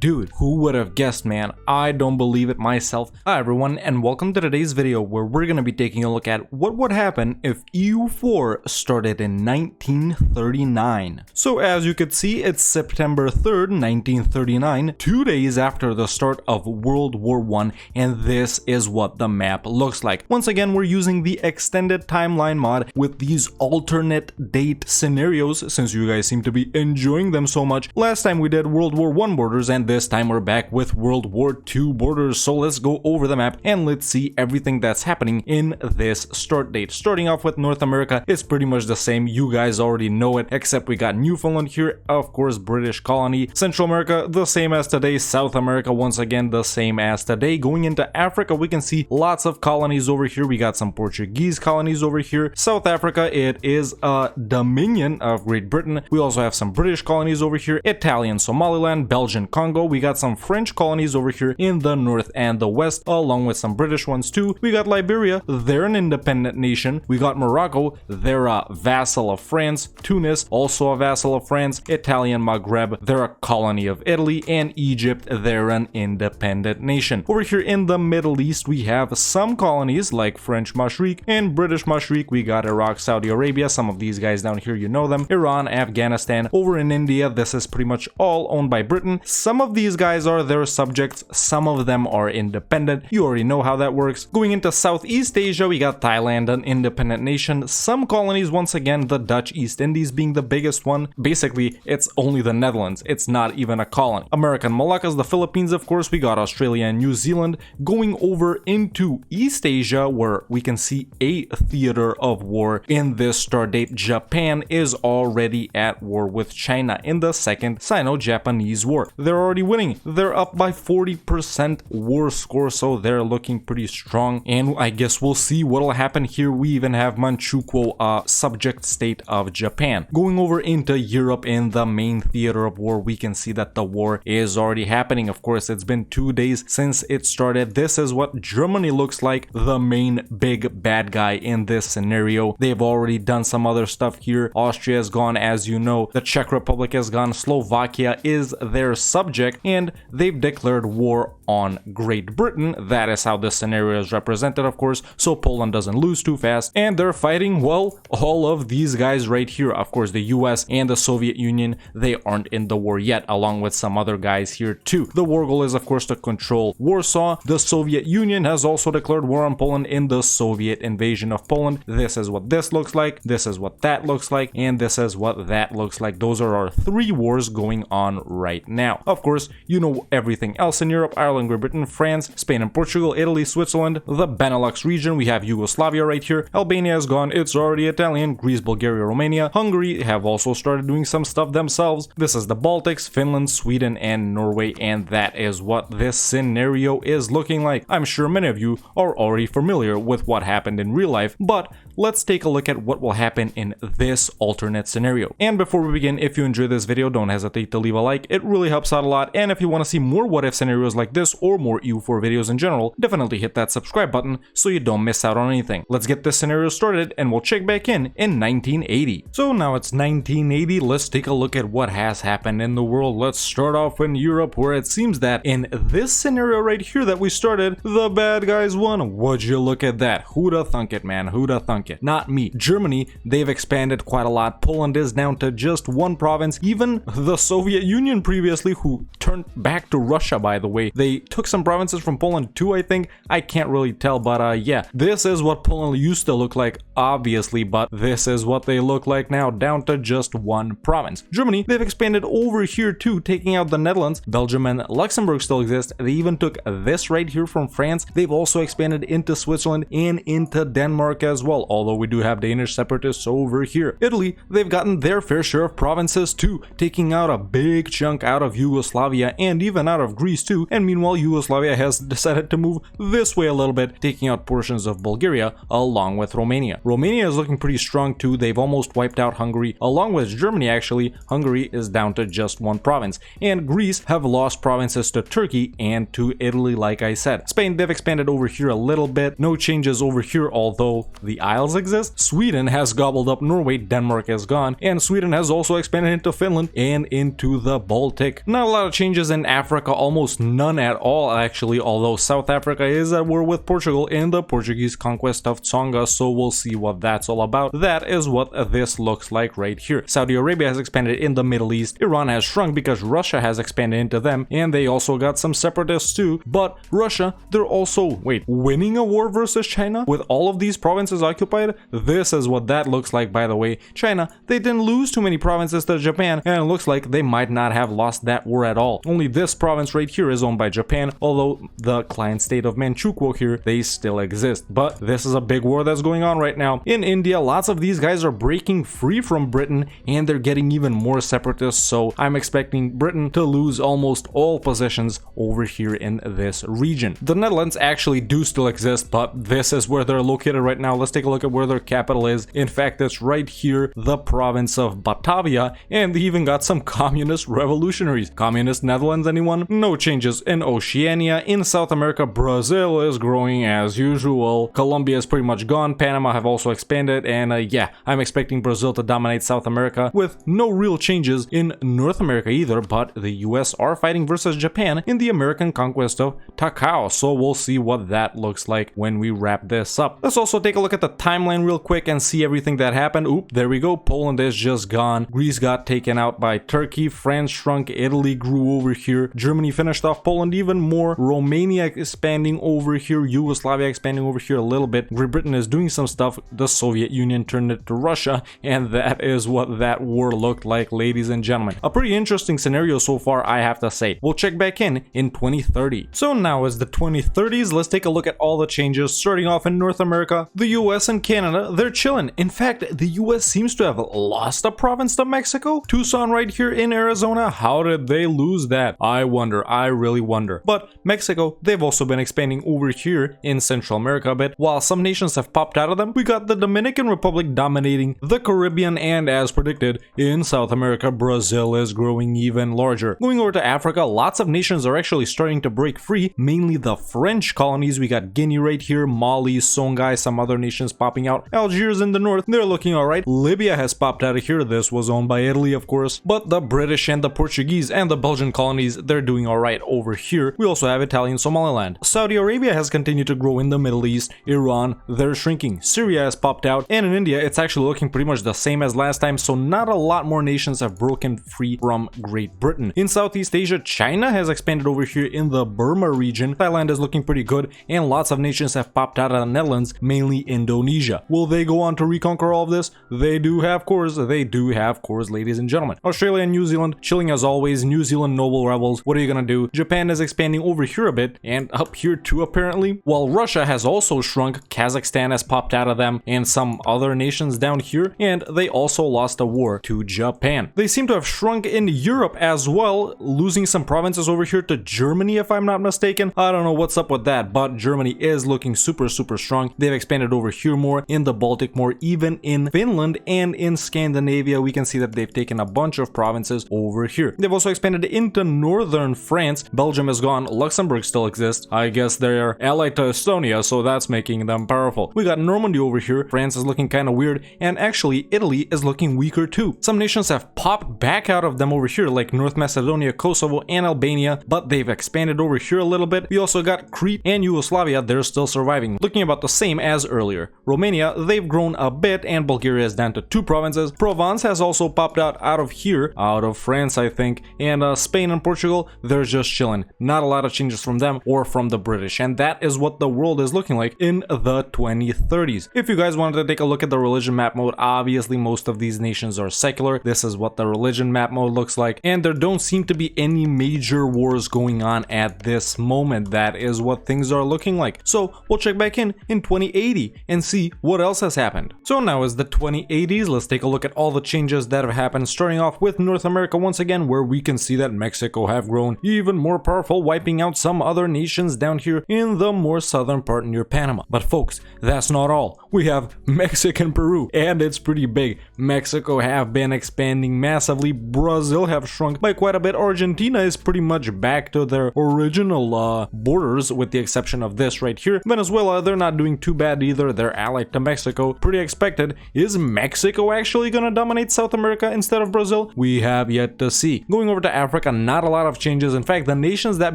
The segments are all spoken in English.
Dude, who would have guessed, man? I don't believe it myself. Hi everyone, and welcome to today's video where we're gonna be taking a look at what would happen if EU4 started in 1939. So as you could see, it's September 3rd, 1939, 2 days after the start of World War I, and this is what the map looks like. Once again, we're using the extended timeline mod with these alternate date scenarios, since you guys seem to be enjoying them so much. Last time we did World War I borders, and this time we're back with World War II borders, so let's go over the map and let's see everything that's happening in this start date. Starting off with North America, it's pretty much the same, you guys already know it, except we got Newfoundland here, of course British colony. Central America, the same as today. South America, once again, the same as today. Going into Africa, we can see lots of colonies over here. We got some Portuguese colonies over here. South Africa, it is a dominion of Great Britain. We also have some British colonies over here, Italian Somaliland, Belgian Congo. We got some French colonies over here in the north and the west, along with some British ones too. We got Liberia, they're an independent nation. We got Morocco, they're a vassal of France. Tunis, also a vassal of France. Italian Maghreb, they're a colony of Italy. And Egypt, they're an independent nation. Over here in the Middle East, we have some colonies like French Mashriq and British Mashriq. We got Iraq, Saudi Arabia, some of these guys down here, you know them. Iran, Afghanistan. Over in India, this is pretty much all owned by Britain. Some of these guys are their subjects, some of them are independent. You already know how that works. Going into Southeast Asia, we got Thailand, an independent nation. Some colonies, once again, the Dutch East Indies being the biggest one. Basically, it's only the Netherlands. It's not even a colony. American Moluccas, the Philippines, of course. We got Australia and New Zealand. Going over into East Asia, where we can see a theater of war in this start date. Japan is already at war with China in the Second Sino-Japanese War. They're already winning. They're up by 40% war score, so they're looking pretty strong, and I guess we'll see what'll happen here. We even have Manchukuo, a subject state of Japan. Going over into Europe, in the main theater of war, we can see that the war is already happening. Of course, it's been 2 days since it started. This is what Germany looks like, the main big bad guy in this scenario. They've already done some other stuff here. Austria is gone, as you know. The Czech Republic is gone. Slovakia is their subject, and they've declared war on Great Britain. That is how this scenario is represented, of course, so Poland doesn't lose too fast. And they're fighting, well, all of these guys right here. Of course, the US and the Soviet Union, they aren't in the war yet, along with some other guys here too. The war goal is, of course, to control Warsaw. The Soviet Union has also declared war on Poland in the Soviet invasion of Poland. This is what this looks like, this is what that looks like, and this is what that looks like. Those are our 3 wars going on right now. Of course, you know everything else in Europe: Ireland, Great Britain, France, Spain and Portugal, Italy, Switzerland, the Benelux region. We have Yugoslavia right here. Albania is gone, it's already Italian. Greece, Bulgaria, Romania, Hungary have also started doing some stuff themselves. This is the Baltics, Finland, Sweden and Norway, and that is what this scenario is looking like. I'm sure many of you are already familiar with what happened in real life, but let's take a look at what will happen in this alternate scenario. And before we begin, if you enjoyed this video, don't hesitate to leave a like. It really helps out a lot. And if you want to see more what if scenarios like this or more EU4 videos in general, definitely hit that subscribe button so you don't miss out on anything. Let's get this scenario started and we'll check back in 1980. So now it's 1980, let's take a look at what has happened in the world. Let's start off in Europe, where it seems that in this scenario right here that we started, the bad guys won. Would you look at that? Who'da thunk it, man? Who'da thunk it? Not me. Germany, they've expanded quite a lot. Poland is down to just 1 province. Even the Soviet Union previously, who turned back to Russia, by the way, they took some provinces from Poland too, I think. I can't really tell, but yeah, this is what Poland used to look like, obviously, but this is what they look like now, down to just 1 province. Germany, they've expanded over here too, taking out the Netherlands. Belgium and Luxembourg still exist. They even took this right here from France. They've also expanded into Switzerland and into Denmark as well, although we do have Danish separatists over here. Italy, they've gotten their fair share of provinces too, taking out a big chunk out of Yugoslavia and even out of Greece too. And meanwhile, Meanwhile, Yugoslavia has decided to move this way a little bit, taking out portions of Bulgaria along with Romania. Romania is looking pretty strong too. They've almost wiped out Hungary along with Germany. Actually, Hungary is down to just one province, and Greece have lost provinces to Turkey and to Italy, like I said. Spain, they've expanded over here a little bit. No changes over here, although the Isles exist. Sweden has gobbled up Norway, Denmark is gone, and Sweden has also expanded into Finland and into the Baltic. Not a lot of changes in Africa, almost none at all actually, although South Africa is at war with Portugal in the Portuguese conquest of Tonga, so we'll see what that's all about. That is what this looks like right here. Saudi Arabia has expanded in the Middle East. Iran has shrunk because Russia has expanded into them, and they also got some separatists too. But Russia, they're also, winning a war versus China with all of these provinces occupied. This is what that looks like, by the way. China, they didn't lose too many provinces to Japan, and it looks like they might not have lost that war at all. Only this province right here is owned by Japan, although the client state of Manchukuo here, they still exist. But this is a big war that's going on right now. In India, lots of these guys are breaking free from Britain, and they're getting even more separatists, so I'm expecting Britain to lose almost all possessions over here in this region. The Netherlands actually do still exist, but this is where they're located right now. Let's take a look at where their capital is. In fact, it's right here, the province of Batavia, and they even got some communist revolutionaries. Communist Netherlands, anyone? No changes in Oceania. In South America, Brazil is growing as usual. Colombia is pretty much gone. Panama have also expanded, and yeah, I'm expecting Brazil to dominate South America with no real changes in North America either, but the US are fighting versus Japan in the American conquest of Takao, so we'll see what that looks like when we wrap this up. Let's also take a look at the timeline real quick and see everything that happened. Oop, there we go. Poland is just gone. Greece got taken out by Turkey. France shrunk. Italy grew over here. Germany finished off Poland even more. Romania expanding over here. Yugoslavia expanding over here a little bit. Great Britain is doing some stuff. The Soviet Union turned it to Russia, and that is what that war looked like, ladies and gentlemen. A pretty interesting scenario so far, I have to say. We'll check back in 2030. So now is the 2030s. Let's take a look at all the changes. Starting off in North America, the US and Canada, they're chilling. In fact, the US seems to have lost a province to Mexico. Tucson right here in Arizona, how did they lose that? I wonder, I really wonder. But Mexico, they've also been expanding over here in Central America a bit. While some nations have popped out of them, we got the Dominican Republic dominating the Caribbean, and as predicted, in South America, Brazil is growing even larger. Going over to Africa, lots of nations are actually starting to break free, mainly the French colonies. We got Guinea right here, Mali, Songhai, some other nations popping out. Algiers in the north, they're looking alright. Libya has popped out of here. This was owned by Italy, of course, but the British and the Portuguese and the Belgian colonies, they're doing alright over here. We also have Italian Somaliland. Saudi Arabia has continued to grow in the Middle East. Iran, they're shrinking. Syria has popped out, and in India, it's actually looking pretty much the same as last time, so not a lot more nations have broken free from Great Britain. In Southeast Asia, China has expanded over here in the Burma region. Thailand is looking pretty good, and lots of nations have popped out of the Netherlands, mainly Indonesia. Will they go on to reconquer all of this? They do have cores. They do have cores, ladies and gentlemen. Australia and New Zealand, chilling as always. New Zealand noble rebels. What are you gonna do? Japan is expanding over here a bit, and up here too apparently. While Russia has also shrunk, Kazakhstan has popped out of them, and some other nations down here, and they also lost a war to Japan. They seem to have shrunk in Europe as well, losing some provinces over here to Germany if I'm not mistaken. I don't know what's up with that, but Germany is looking super strong. They've expanded over here more, in the Baltic more, even in Finland and in Scandinavia. We can see that they've taken a bunch of provinces over here. They've also expanded into northern France. Belgium is gone. Luxembourg still exists. I guess they're allied to Estonia, so that's making them powerful. We got Normandy over here. France is looking kind of weird, and actually Italy is looking weaker too. Some nations have popped back out of them over here, like North Macedonia, Kosovo, and Albania, but they've expanded over here a little bit. We also got Crete and Yugoslavia. They're still surviving, looking about the same as earlier. Romania, they've grown a bit, and Bulgaria is down to 2 provinces. Provence has also popped out of here, out of France I think, and Spain and Portugal, they're just chilling. Not a lot of changes from them or from the British, and that is what the world is looking like in the 2030s. If you guys wanted to take a look at the religion map mode, obviously most of these nations are secular. This is what the religion map mode looks like, and there don't seem to be any major wars going on at this moment. That is what things are looking like. So we'll check back in 2080 and see what else has happened. So now is the 2080s. Let's take a look at all the changes that have happened, starting off with North America once again, where we can see that Mexico have grown even more powerful powerful, wiping out some other nations down here in the more southern part near Panama. But folks, that's not all. We have Mexico and Peru, and it's pretty big. Mexico have been expanding massively. Brazil have shrunk by quite a bit. Argentina is pretty much back to their original borders, with the exception of this right here. Venezuela, they're not doing too bad either. They're allied to Mexico. Pretty expected. Is Mexico actually gonna dominate South America instead of Brazil? We have yet to see. Going over to Africa, not a lot of changes. In fact, the nations that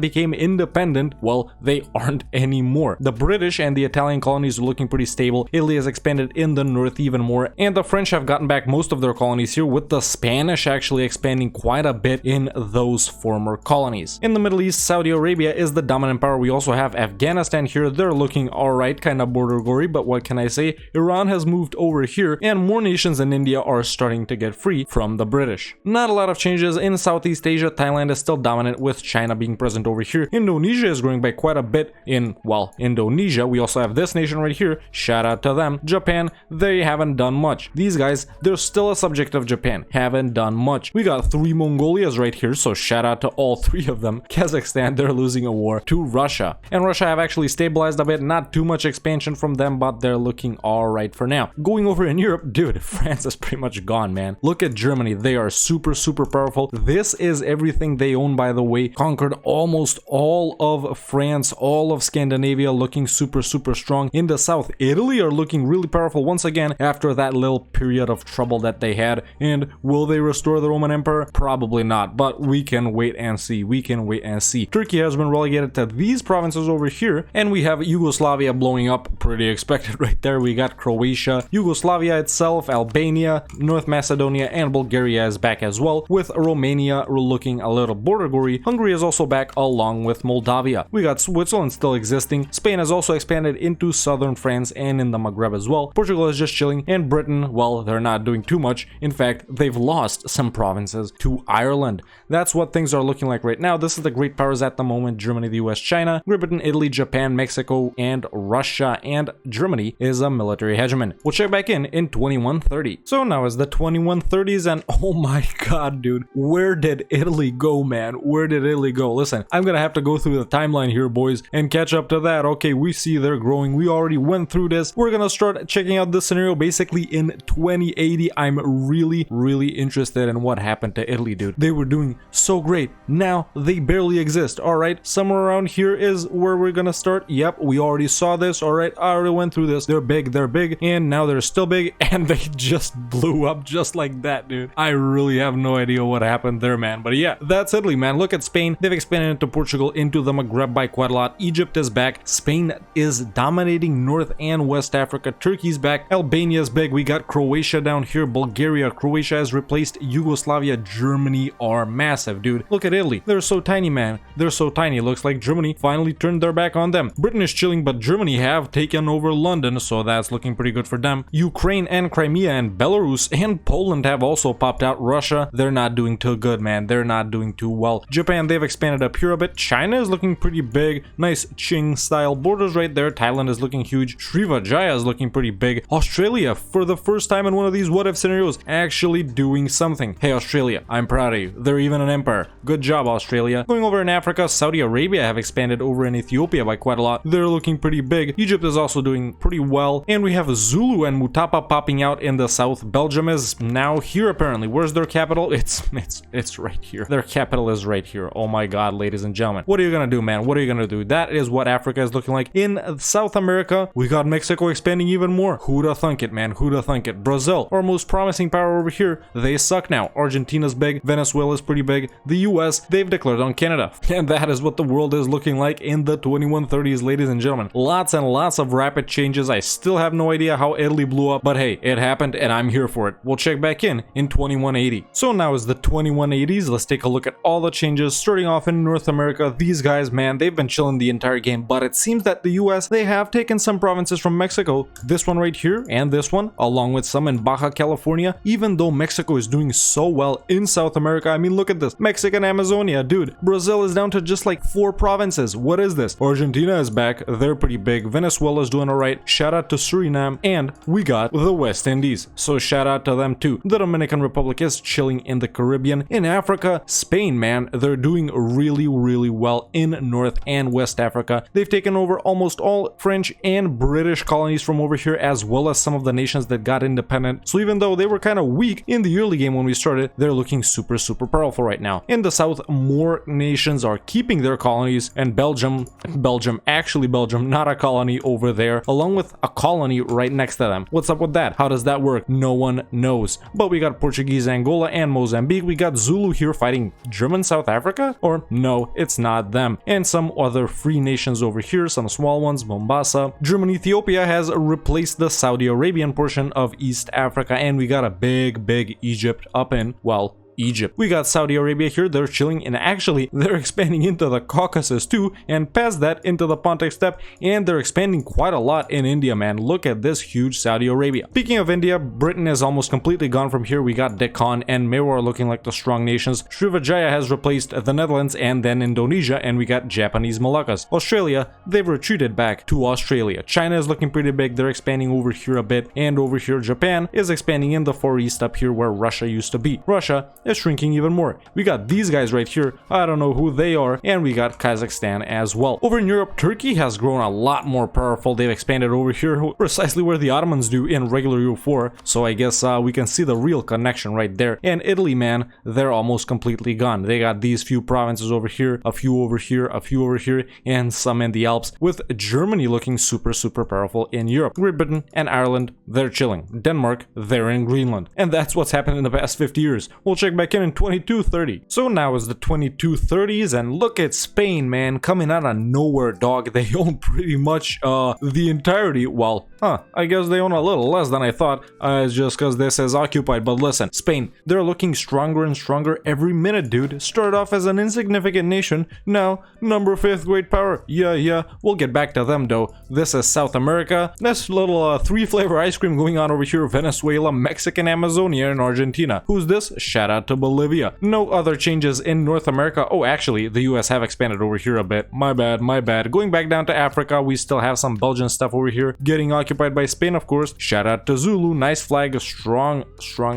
became independent, well, they aren't anymore. The British and the Italian colonies are looking pretty stable. Italy has expanded in the north even more, and the French have gotten back most of their colonies here, with the Spanish actually expanding quite a bit in those former colonies. In the Middle East, Saudi Arabia is the dominant power. We also have Afghanistan here. They're looking alright, kind of border gory, but what can I say? Iran has moved over here, and more nations in India are starting to get free from the British. Not a lot of changes in Southeast Asia. Thailand is still dominant, with China being present over here. Indonesia is growing by quite a bit in, well, Indonesia. We also have this nation right here. Shout out to them. Japan, they haven't done much. These guys, they're still a subject of Japan. Haven't done much. We got 3 Mongolias right here, so shout out to all 3 of them. Kazakhstan, they're losing a war to Russia. And Russia have actually stabilized a bit. Not too much expansion from them, but they're looking alright for now. Going over in Europe, dude, France is pretty much gone, man. Look at Germany. They are super powerful. This is everything they own, by the way. Conquered almost all of France, all of Scandinavia, looking super strong. In the south, Italy are looking really powerful once again after that little period of trouble that they had. And will they restore the Roman Empire? Probably not, but we can wait and see. We can wait and see. Turkey has been relegated to these provinces over here, and we have Yugoslavia blowing up. Pretty expected right there. We got Croatia, Yugoslavia itself, Albania, North Macedonia, and Bulgaria is back as well, with Romania looking a little border gory. Hungary is also back along with Moldavia. We got Switzerland still existing. Spain has also expanded into southern France and in the Maghreb as well. Portugal is just chilling, and Britain, well, they're not doing too much. In fact, they've lost some provinces to Ireland. That's what things are looking like right now. This is the great powers at the moment: Germany, the US, China, Great Britain, Italy, Japan, Mexico, and Russia, and Germany is a military hegemon. We'll check back in 2130. So now is the 2130s, and oh my god, dude, where did Italy go, man? Where did Italy go? Listen, I'm gonna have to go through the timeline here, boys, and catch up to that. Okay, we see they're growing. We already went through this. We're gonna start checking out this scenario basically in 2080. I'm really interested in what happened to Italy, dude. They were doing so great. Now they barely exist. All right, somewhere around here is where we're gonna start. Yep, we already saw this. All right, I already went through this. They're big, and now they're still big, and they just blew up just like that, dude. I really have no idea what happened there, man. But yeah, that's Italy, man. Look at Spain. They've expanded into Portugal, into the Maghreb by quite a lot. Egypt is back. Spain is dominating North and West Africa. Turkey's back. Albania's big. We got Croatia down here. Bulgaria. Croatia has replaced Yugoslavia. Germany are massive, dude. Look at Italy. They're so tiny, man. They're so tiny. Looks like Germany finally turned their back on them. Britain is chilling, but Germany have taken over London, so that's looking pretty good for them. Ukraine and Crimea and Belarus and Poland have also popped out. Russia, they're not doing too good, man. They're not doing too well. Japan, they've expanded up here a bit. China is looking pretty big. Nice Qing style borders right there. Thailand is looking huge. Srivijaya is looking pretty big. Australia, for the first time in one of these what if scenarios, actually doing something. Hey Australia, I'm proud of you. They're even an empire. Good job, Australia. Going over in Africa, Saudi Arabia have expanded over in Ethiopia by quite a lot. They're looking pretty big. Egypt is also doing pretty well. And we have Zulu and Mutapa popping out in the south. Belgium is now here apparently. Where's their capital? It's right here. Their capital is right here. Oh my god, ladies and gentlemen. What are you gonna do, man? What are you gonna do? That is what Africa is looking like. In South America, we got Mexico expanding even more. Who'da thunk it, man? Who'da thunk it? Brazil, our most promising power over here, they suck now. Argentina's big. Venezuela is pretty big. The US, they've declared on Canada. And that is what the world is looking like in the 2130s, ladies and gentlemen. Lots and lots of rapid changes. I still have no idea how Italy blew up, but hey, it happened and I'm here for it. We'll check back in 2180. So now is the 2180s. Let's take a look at all the changes. Starting off in North America, these guys, man, they've been chilling the entire game, but it seems that the US, they have taken some provinces from Mexico. This one right here and this one, along with some in Baja California, even though Mexico is doing so well in South America. I mean, look at this. Mexican Amazonia, dude. Brazil is down to just like 4 provinces. What is this? Argentina is back. They're pretty big. Venezuela's doing alright. Shout out to Suriname. And we got the West Indies. So shout out to them too. The Dominican Republic is chilling in the Caribbean. In Africa, Spain, man, they're doing really really well in North and West Africa. They've taken over almost all French and British colonies from over here, as well as some of the nations that got independent. So even though they were kind of weak in the early game when we started, they're looking super powerful right now. In the south, more nations are keeping their colonies, and Belgium, not a colony over there, along with a colony right next to them. What's up with that? How does that work? No one knows. But we got Portuguese Angola and Mozambique. We got Zulu here fighting German South Africa? Or no, it's not them. And some other free nations over here, some small ones, Mombasa. German Ethiopia has replaced the Saudi Arabian portion of East Africa, and we got a big Egypt up in, well, Egypt. We got Saudi Arabia here, they're chilling, and actually they're expanding into the Caucasus too, and past that into the Pontic Steppe, and they're expanding quite a lot in India, man. Look at this huge Saudi Arabia. Speaking of India, Britain is almost completely gone from here. We got Deccan and Mewar looking like the strong nations. Srivijaya has replaced the Netherlands and then Indonesia, and we got Japanese Moluccas. Australia, they've retreated back to Australia. China is looking pretty big, they're expanding over here a bit, and over here Japan is expanding in the Far East up here where Russia used to be. Russia is shrinking even more. We got these guys right here, I don't know who they are, and we got Kazakhstan as well. Over in Europe, Turkey has grown a lot more powerful. They've expanded over here precisely where the Ottomans do in regular EU4, so I guess we can see the real connection right there. And Italy, man, they're almost completely gone. They got these few provinces over here, a few over here, a few over here, and some in the Alps, with Germany looking super powerful in Europe. Great Britain and Ireland, they're chilling. Denmark, they're in Greenland. And that's what's happened in the past 50 years. We'll check back in 2230. So now is the 2230s, and look at Spain, man, coming out of nowhere, dog. They own pretty much the entirety. Well, I guess they own a little less than I thought, just because this is occupied. But listen, Spain, they're looking stronger and stronger every minute, dude. Started off as an insignificant nation, now number 5th great power. Yeah, we'll get back to them though. This is South America. This little 3-flavor ice cream going on over here: Venezuela, Mexican Amazonia, and Argentina. Who's this? Shout out to Bolivia. No other changes in North America. Oh, actually, the US have expanded over here a bit. My bad. Going back down to Africa, we still have some Belgian stuff over here getting occupied by Spain, of course. Shout out to Zulu. Nice flag. Strong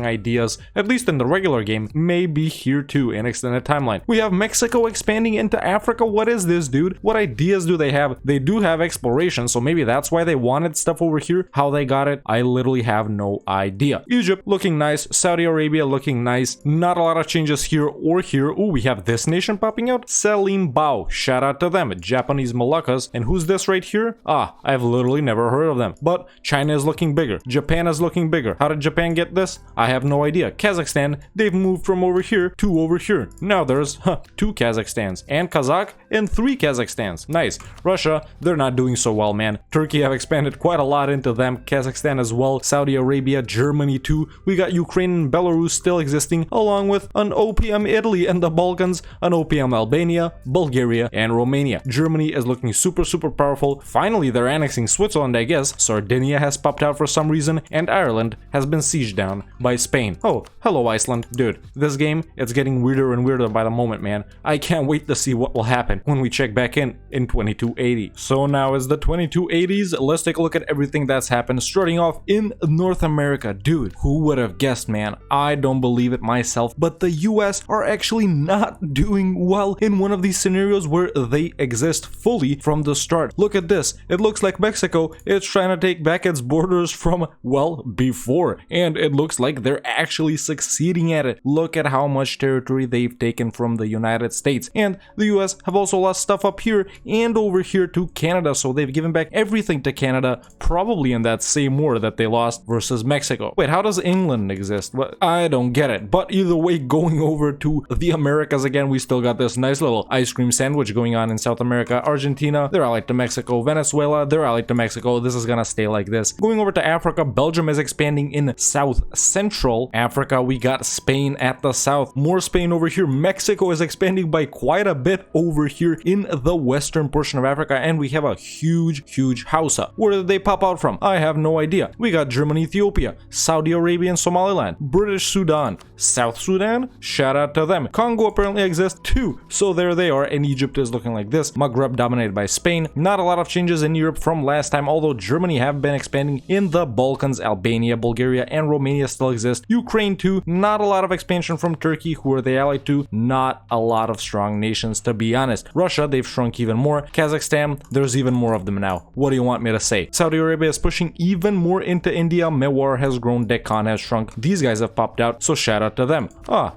ideas, at least in the regular game, may be here too in extended timeline. We have Mexico expanding into Africa. What is this, dude? What ideas do they have? They do have exploration, so maybe that's why they wanted stuff over here. How they got it, I literally have no idea. Egypt looking nice. Saudi Arabia looking nice. Not a lot of changes here or here. Oh, we have this nation popping out. Selim Bao. Shout out to them. Japanese Moluccas. And who's this right here? I've literally never heard of them. But China is looking bigger. Japan is looking bigger. How did Japan get this? I have no idea. Kazakhstan, they've moved from over here to over here. Now there's 2 Kazakhstans. And Kazakh and 3 Kazakhstans. Nice. Russia, they're not doing so well, man. Turkey have expanded quite a lot into them. Kazakhstan as well. Saudi Arabia, Germany too. We got Ukraine and Belarus still existing, along with an OPM Italy and the Balkans, an OPM Albania, Bulgaria, and Romania. Germany is looking super powerful. Finally, they're annexing Switzerland, I guess. Sardinia has popped out for some reason, and Ireland has been sieged down by Spain. Oh, hello Iceland. Dude, this game, it's getting weirder and weirder by the moment, man. I can't wait to see what will happen when we check back in 2280. So now is the 2280s. Let's take a look at everything that's happened, starting off in North America. Dude, who would have guessed, man? I don't believe it myself, but the US are actually not doing well in one of these scenarios where they exist fully from the start. Look at this. It looks like Mexico is trying to take back its borders from, well, before, and it looks like they're actually succeeding at it. Look at how much territory they've taken from the United States, and the US have also lost stuff up here and over here to Canada, so they've given back everything to Canada, probably in that same war that they lost versus Mexico. Wait, how does England exist? What? I don't get it. But either way, going over to the Americas again, we still got this nice little ice cream sandwich going on in South America. Argentina, they're allied to Mexico. Venezuela, they're allied to Mexico. This is gonna stay like this. Going over to Africa, Belgium is expanding in South Central Africa. We got Spain at the south. More Spain over here. Mexico is expanding by quite a bit over here in the western portion of Africa, and we have a huge Hausa. Where did they pop out from? I have no idea. We got German Ethiopia, Saudi Arabia and Somaliland, British Sudan, South South Sudan, shout out to them. Congo apparently exists too, so there they are, and Egypt is looking like this. Maghreb dominated by Spain. Not a lot of changes in Europe from last time, although Germany have been expanding in the Balkans. Albania, Bulgaria, and Romania still exist. Ukraine too. Not a lot of expansion from Turkey, who are they allied to? Not a lot of strong nations, to be honest. Russia, they've shrunk even more. Kazakhstan, there's even more of them now. What do you want me to say? Saudi Arabia is pushing even more into India. Mewar has grown, Deccan has shrunk. These guys have popped out, so shout out to them.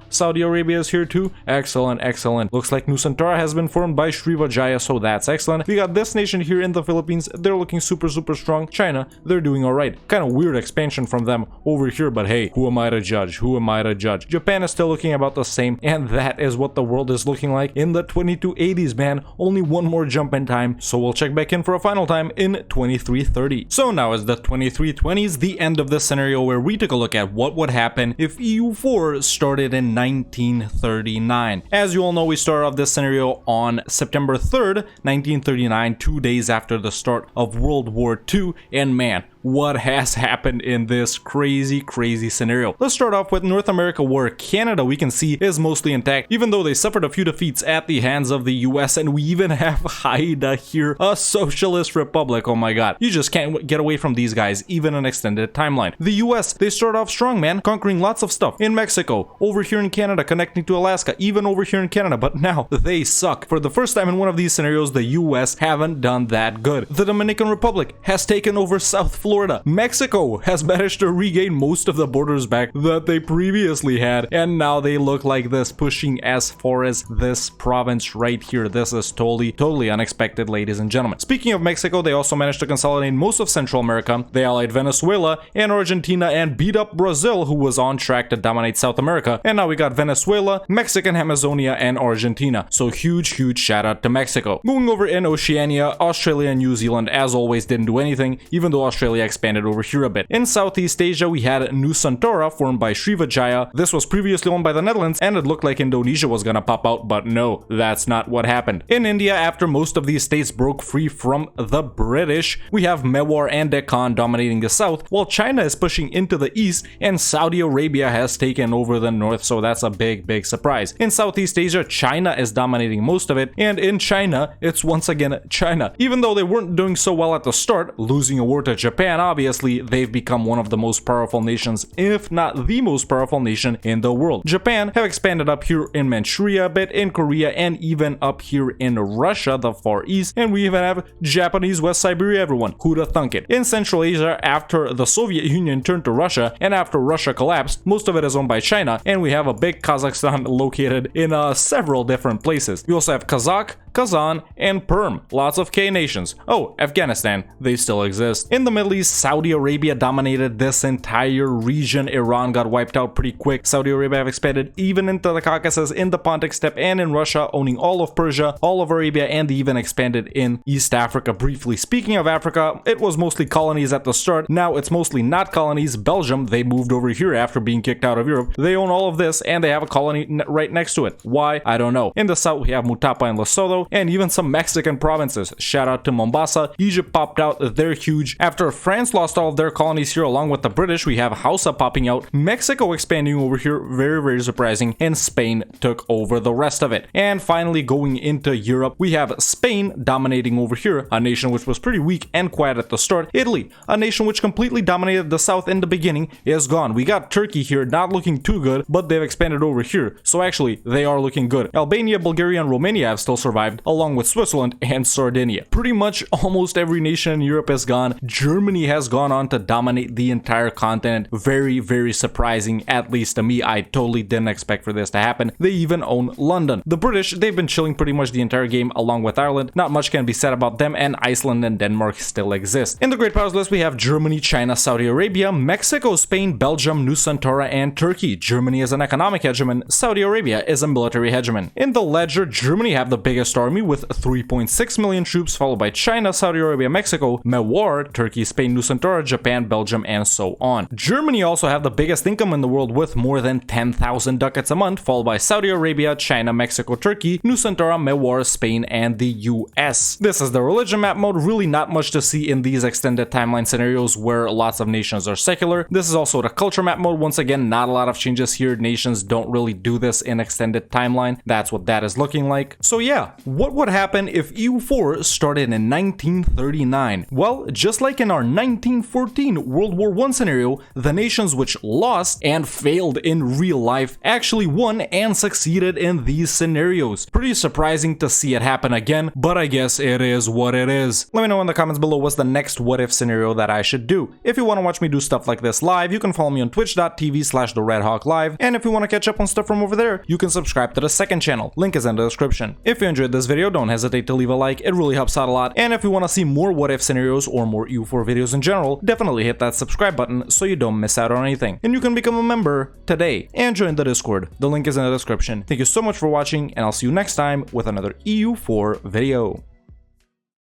Saudi Arabia is here too. Excellent, excellent. Looks like Nusantara has been formed by Srivijaya, so that's excellent. We got this nation here in the Philippines. They're looking super strong. China, they're doing alright. Kind of weird expansion from them over here, but hey, who am I to judge? Who am I to judge? Japan is still looking about the same, and that is what the world is looking like in the 2280s, man. Only one more jump in time, so we'll check back in for a final time in 2330. So now is the 2320s, the end of this scenario where we took a look at what would happen if EU4 started in 1939. As you all know, we started off this scenario on September 3rd, 1939, 2 days after the start of World War II, and man, what has happened in this crazy scenario. Let's start off with North America, where Canada, we can see, is mostly intact, even though they suffered a few defeats at the hands of the US, and we even have Haida here, a socialist republic. Oh my god, you just can't get away from these guys, even an extended timeline. The US, they start off strong, man, conquering lots of stuff in Mexico, over here in Canada, connecting to Alaska, even over here in Canada, but now they suck. For the first time in one of these scenarios, the US haven't done that good. The Dominican Republic has taken over South Florida. Mexico has managed to regain most of the borders back that they previously had, and now they look like this, pushing as far as this province right here. This is totally unexpected, ladies and gentlemen. Speaking of Mexico, they also managed to consolidate most of Central America. They allied Venezuela and Argentina and beat up Brazil, who was on track to dominate South America. And now we got Venezuela, Mexican Amazonia, and Argentina. So huge shout out to Mexico. Moving over in Oceania, Australia and New Zealand, as always, didn't do anything, even though Australia expanded over here a bit. In Southeast Asia, we had Nusantara, formed by Srivijaya. This was previously owned by the Netherlands, and it looked like Indonesia was gonna pop out, but no, that's not what happened. In India, after most of these states broke free from the British, we have Mewar and Deccan dominating the south, while China is pushing into the east, and Saudi Arabia has taken over the north, so that's a big surprise. In Southeast Asia, China is dominating most of it, and in China, it's once again China. Even though they weren't doing so well at the start, losing a war to Japan, obviously, they've become one of the most powerful nations, if not the most powerful nation in the world. Japan have expanded up here in Manchuria a bit, in Korea, and even up here in Russia, the Far East, and we even have Japanese West Siberia, everyone. Who'da thunk it? In Central Asia, after the Soviet Union turned to Russia, and after Russia collapsed, most of it is owned by China, and we have a big Kazakhstan located in several different places. We also have Kazakh, Kazan, and Perm. Lots of K nations. Oh, Afghanistan, they still exist. In the Middle East, Saudi Arabia dominated this entire region. Iran got wiped out pretty quick. Saudi Arabia have expanded even into the Caucasus, in the Pontic Steppe, and in Russia, owning all of Persia, all of Arabia, and they even expanded in East Africa briefly. Speaking of Africa, it was mostly colonies at the start. Now it's mostly not colonies. Belgium, they moved over here after being kicked out of Europe. They own all of this, and they have a colony right next to it. Why? I don't know. In the south, we have Mutapa and Lesotho, and even some Mexican provinces. Shout out to Mombasa. Egypt popped out. They're huge. After France lost all of their colonies here along with the British, we have Hausa popping out. Mexico expanding over here, very surprising, and Spain took over the rest of it. And finally, going into Europe, we have Spain dominating over here, a nation which was pretty weak and quiet at the start. Italy, a nation which completely dominated the south in the beginning, is gone. We got Turkey here, not looking too good, but they've expanded over here, so actually they are looking good. Albania, Bulgaria, and Romania have still survived, along with Switzerland and Sardinia. Pretty much almost every nation in Europe is gone. Germany has gone on to dominate the entire continent. Very surprising, at least to me. I totally didn't expect for this to happen. They even own London. The British, they've been chilling pretty much the entire game, along with Ireland. Not much can be said about them, and Iceland and Denmark still exist. In the Great Powers list, we have Germany, China, Saudi Arabia, Mexico, Spain, Belgium, Nusantara, and Turkey. Germany is an economic hegemon. Saudi Arabia is a military hegemon. In the ledger, Germany have the biggest army with 3.6 million troops, followed by China, Saudi Arabia, Mexico, Mewar, Turkey, Spain, Nusantara, Japan, Belgium, and so on. Germany also have the biggest income in the world with more than 10,000 ducats a month, followed by Saudi Arabia, China, Mexico, Turkey, Nusantara, Mewar, Spain, and the US. This is the religion map mode, really not much to see in these extended timeline scenarios where lots of nations are secular. This is also the culture map mode. Once again, not a lot of changes here. Nations don't really do this in extended timeline. That's what that is looking like. So yeah, what would happen if EU4 started in 1939? Well, just like in our 1914 World War I scenario, the nations which lost and failed in real life actually won and succeeded in these scenarios. Pretty surprising to see it happen again, but I guess it is what it is. Let me know in the comments below what's the next what if scenario that I should do. If you want to watch me do stuff like this live, you can follow me on twitch.tv/TheRedHawkLive, and if you want to catch up on stuff from over there, you can subscribe to the second channel. Link is in the description. If you enjoyed this video, don't hesitate to leave a like, it really helps out a lot. And if you want to see more what if scenarios or more EU4 videos in general, definitely hit that subscribe button so you don't miss out on anything. And you can become a member today and join the Discord. The link is in the description. Thank you so much for watching, and I'll see you next time with another EU4 video.